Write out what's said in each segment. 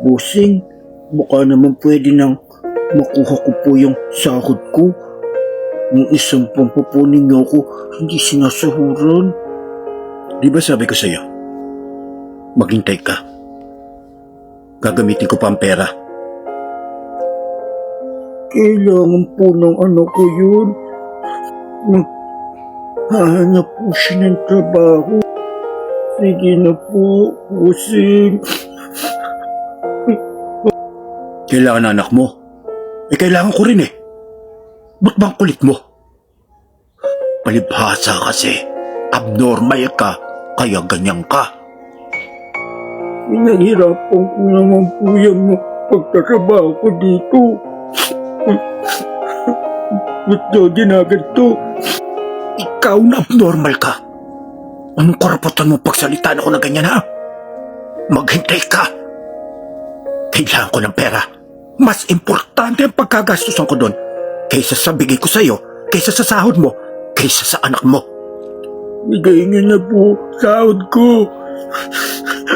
Bossing, baka naman pwede nang makuha ko po yung sahod ko. Yung isang pampupunin niyo ako, hindi sinasahuran. Di ba sabi ko sa'yo, maghintay ka. Gagamitin ko pa ang pera. Kailangan po ng anak ko yun. Hahanap po siya ng trabaho. Sige na po, bossing. Kailangan anak mo. Kailangan ko rin eh. Ba't bang kulit mo? Palibhasa kasi. Abnormal ka, kaya ganyan ka. Pinahirapan ko naman po yung pagtatrabaho ko dito. Ba't daw ginaganto? Ikaw na abnormal ka. Anong karapatan mo pagsalitaan ako na ganyan, ha? Maghintay ka. Kailangan ko ng pera. Mas importante ang pagkagastusan ko doon kaysa sa bigay ko sa'yo, kaysa sa sahod mo, kaysa sa anak mo. Bigay niyo na po sahod ko.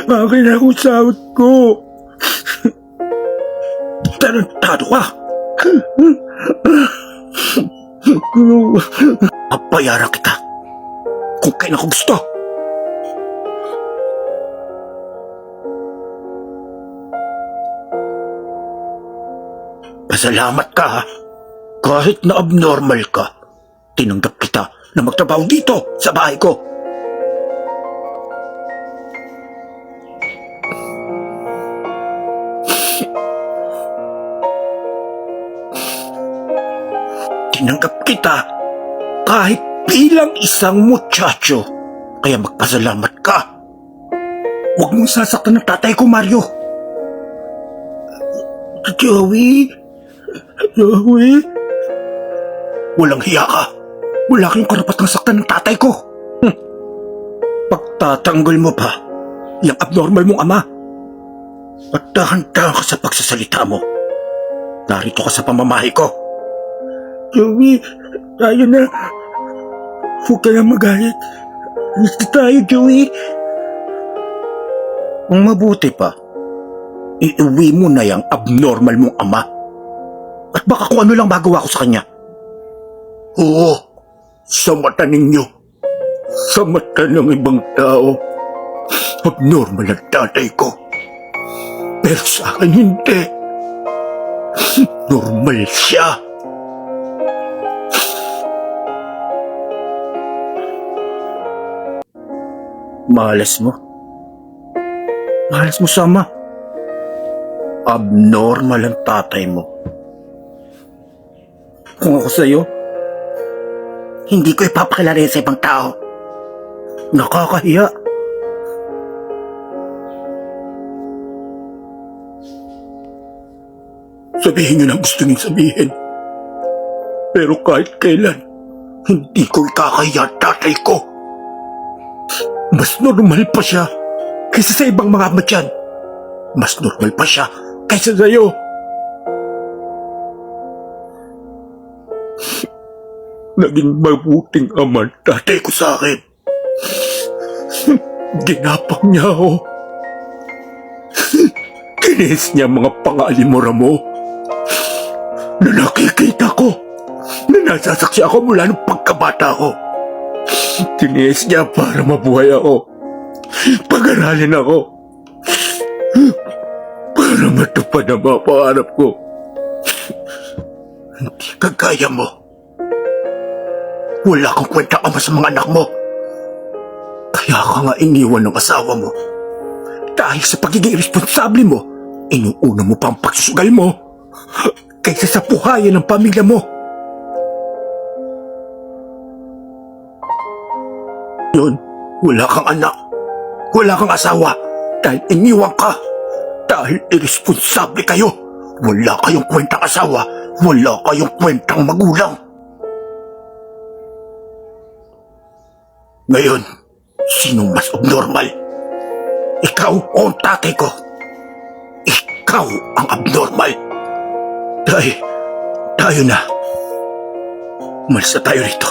Akin na ako sahod ko. Tarantado ka. Papayaran kita kung kailan ko gusto. Pasalamat ka, ha? Kahit na abnormal ka, tinanggap kita na magtrabaho dito sa bahay ko. Tinanggap kita kahit bilang isang muchacho. Kaya magpasalamat ka. Huwag mong sasaktan ng tatay ko, Mario. Joey? Joey? Walang hiya ka. Wala kayong karapatang saktan ng tatay ko. Pagtatanggol mo pa yung abnormal mong ama. At dahan-dahan ka sa pagsasalita mo. Narito ka sa pamamahay ko. Joey, tayo na. Huwag ka na magalit. Gusto tayo, Joey. Ang mabuti pa, iuwi mo na yung abnormal mong ama. At baka kung ano lang magawa ko sa kanya. Oo, sa mata ninyo, sa mata ng ibang tao, abnormal ang tatay ko. Pero sa akin hindi. Normal siya. Mahalas mo. Mahalas mo sama. Abnormal ang tatay mo. Kung ako sa'yo, hindi ko ipapakilala sa ibang tao. Nakakahiya. Sabihin niyo na gusto niyong sabihin. Pero kahit kailan, hindi ko ikakahiya ang tatay ko. Mas normal pa siya kaysa sa ibang mga ama dyan. Mas normal pa siya kaysa sa'yo. Naging mabuting ama ang tatay ko sa akin. Ginapang niya ako. Kinis niya mga pangalimura mo. Na nakikita ko. Na nasasaksi ako mula ng pagkabata ko. Tiniis niya para mabuhay ako. Pag-aralin ako. Para matupad ang mga pangarap ko. Hindi kagaya mo. Wala kang kwenta ama sa mga anak mo. Kaya ka nga iniwan ng asawa mo. Dahil sa pagiging irresponsable mo, inuuna mo pa ang pagsusugal mo kaysa sa buhayan ng pamilya mo. Yun, wala kang anak, wala kang asawa, dahil iniwan ka, dahil irresponsable kayo. Wala kayong kwentang asawa, wala kayong kwentang magulang. Ngayon, sinong mas abnormal? Ikaw o ang tatay ko? Ikaw ang abnormal. Tayo na. Umalis na tayo rito.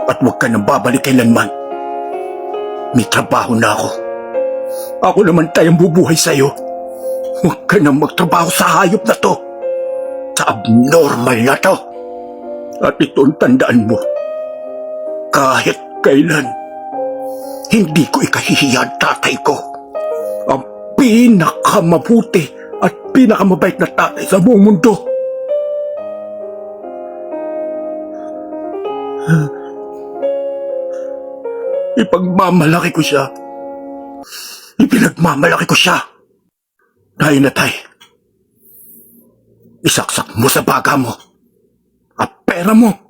At huwag ka nang babalik kailanman. May trabaho na ako. Ako naman tayong bubuhay sa'yo. Huwag ka nang magtrabaho sa hayop na to. Sa abnormal na to. At ito'ng tandaan mo. Kahit kailan, hindi ko ikahihiya ang tatay ko. Ang pinakamabuti at pinakamabait na tatay sa buong mundo. Ipagmamalaki ko siya. Ipinagmamalaki ko siya. Tay na tay, isaksak mo sa baga mo at pera mo